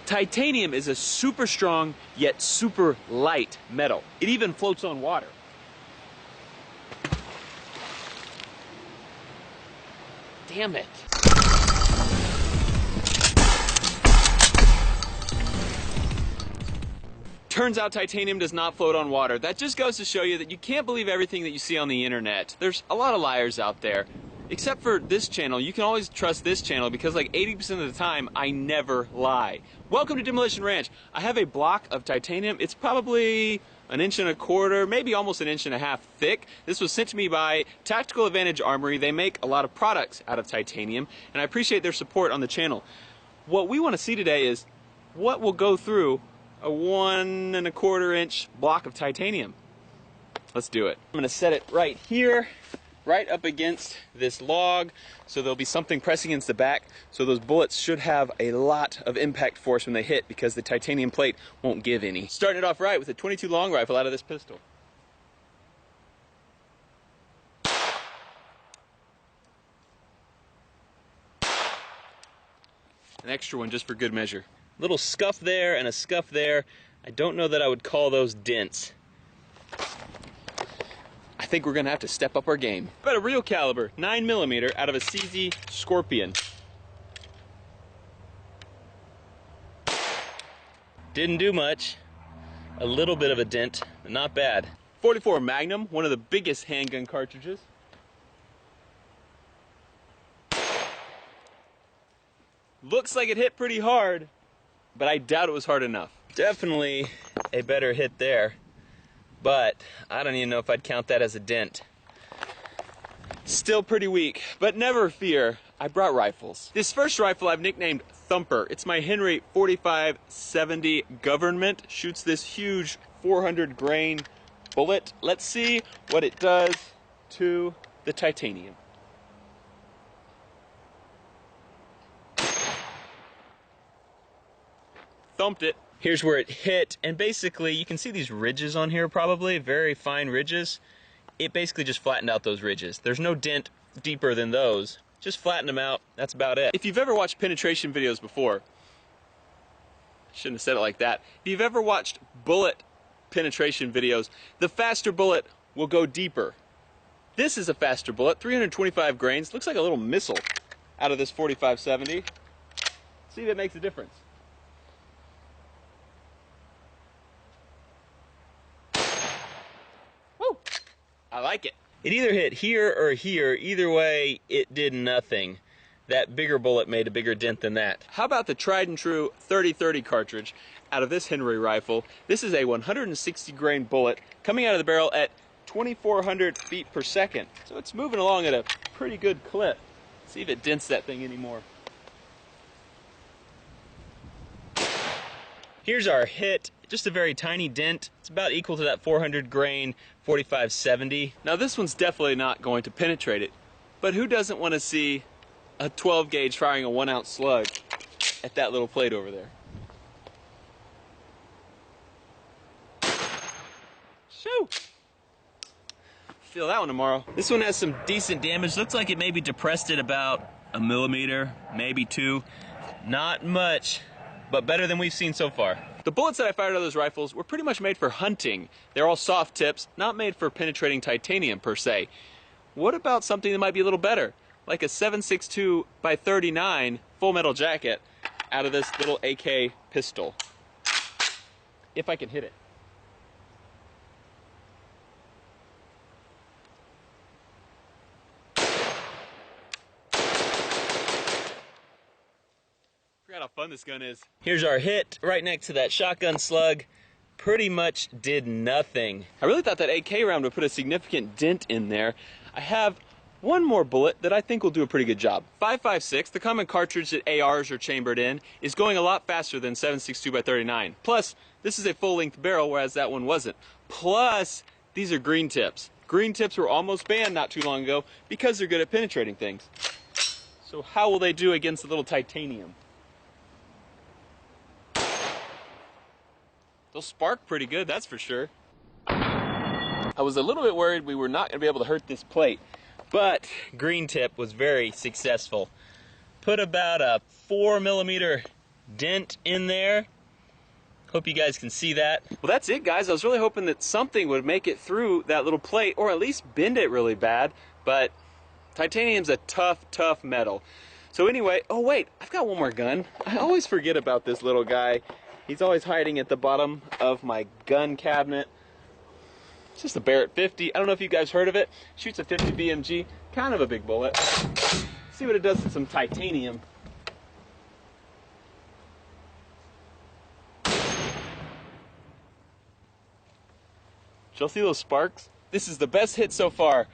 Titanium is a super strong yet super light metal. It even floats on water. Damn it. Turns out titanium does not float on water. That just goes to show you that you can't believe everything that you see on the internet. There's a lot of liars out there. Except for this channel, you can always trust this channel because like 80% of the time, I never lie. Welcome to Demolition Ranch. I have a block of titanium. It's probably 1.25 inches, maybe almost 1.5 inches thick. This was sent to me by Tactical Advantage Armory. They make a lot of products out of titanium, and I appreciate their support on the channel. What we want to see today is what will go through a 1.25 inch block of titanium. Let's do it. I'm going to set it right here, right up against this log, so there'll be something pressing against the back, so those bullets should have a lot of impact force when they hit because the titanium plate won't give any. Starting it off right with a .22 long rifle out of this pistol. An extra one just for good measure. Little scuff there and a scuff there. I don't know that I would call those dents. I think we're gonna have to step up our game. But a real caliber, 9mm out of a CZ Scorpion. Didn't do much. A little bit of a dent, but not bad. .44 Magnum, one of the biggest handgun cartridges. Looks like it hit pretty hard, but I doubt it was hard enough. Definitely a better hit there, but I don't even know if I'd count that as a dent. Still pretty weak, but never fear, I brought rifles. This first rifle I've nicknamed Thumper. It's my Henry 4570 Government. Shoots this huge 400 grain bullet. Let's see what it does to the titanium. Thumped it. Here's where it hit, and basically you can see these ridges on here, probably very fine ridges. It basically just flattened out those ridges. There's no dent deeper than those. Just flatten them out. That's about it. If you've ever watched penetration videos before, I shouldn't have said it like that. If you've ever watched bullet penetration videos, the faster bullet will go deeper. This is a faster bullet, 325 grains. Looks like a little missile out of this 4570. See if it makes a difference. I like it. It either hit here or here. Either way, it did nothing. That bigger bullet made a bigger dent than that. How about the tried and true 30-30 cartridge out of this Henry rifle? This is a 160 grain bullet coming out of the barrel at 2,400 feet per second. So it's moving along at a pretty good clip. Let's see if it dents that thing anymore. Here's our hit. Just a very tiny dent. It's about equal to that 400 grain 4570. Now this one's definitely not going to penetrate it, but who doesn't want to see a 12 gauge firing a 1 ounce slug at that little plate over there? Shoo! Feel that one tomorrow. This one has some decent damage. Looks like it maybe depressed it about 1 millimeter, maybe 2. Not much, but better than we've seen so far. The bullets that I fired out of those rifles were pretty much made for hunting. They're all soft tips, not made for penetrating titanium per se. What about something that might be a little better? Like a 7.62 by 39 full metal jacket out of this little AK pistol. If I can hit it. Forgot how fun this gun is. Here's our hit right next to that shotgun slug. Pretty much did nothing. I really thought that AK round would put a significant dent in there. I have one more bullet that I think will do a pretty good job. 5.56, the common cartridge that ARs are chambered in, is going a lot faster than 7.62 by 39. Plus, this is a full-length barrel, whereas that one wasn't. Plus, these are green tips. Green tips were almost banned not too long ago because they're good at penetrating things. So how will they do against the little titanium? They'll spark pretty good, that's for sure. I was a little bit worried we were not going to be able to hurt this plate, but green tip was very successful. Put about a 4 millimeter dent in there. Hope you guys can see that. Well, that's it, guys. I was really hoping that something would make it through that little plate, or at least bend it really bad, but titanium's a tough, tough metal. So anyway, oh wait, I've got one more gun. I always forget about this little guy. He's always hiding at the bottom of my gun cabinet. It's just a Barrett 50. I don't know if you guys heard of it. Shoots a 50 BMG, kind of a big bullet. See what it does to some titanium. Did y'all see those sparks? This is the best hit so far,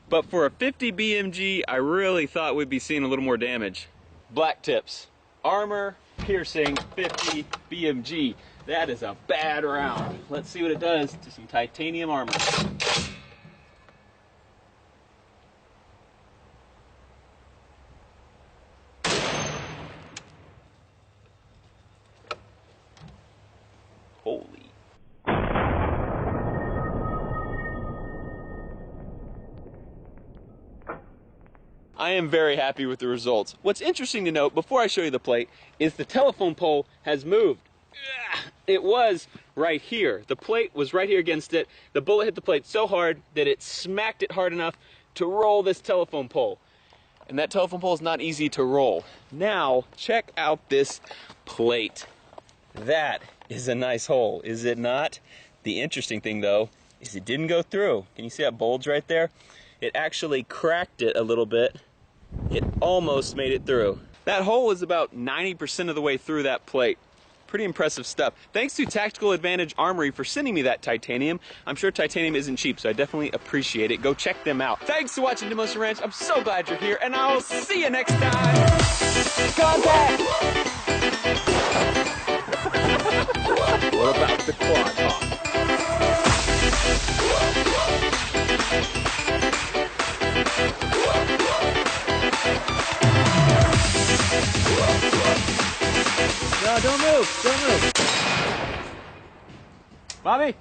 but for a 50 BMG, I really thought we'd be seeing a little more damage. Black tips, armor, piercing, 50 BMG. That is a bad round. Let's see what it does to some titanium armor. Holy. I am very happy with the results. What's interesting to note, before I show you the plate, is the telephone pole has moved. It was right here. The plate was right here against it. The bullet hit the plate so hard that it smacked it hard enough to roll this telephone pole. And that telephone pole is not easy to roll. Now, check out this plate. That is a nice hole, is it not? The interesting thing, though, is it didn't go through. Can you see that bulge right there? It actually cracked it a little bit. It almost made it through. That hole is about 90% of the way through that plate. Pretty impressive stuff. Thanks to Tactical Advantage Armory for sending me that titanium. I'm sure titanium isn't cheap, so I definitely appreciate it. Go check them out. Thanks for watching Demolition Ranch. I'm so glad you're here, and I'll see you next time. Contact! What about the quad hawk? No, don't move, don't move. Bobby?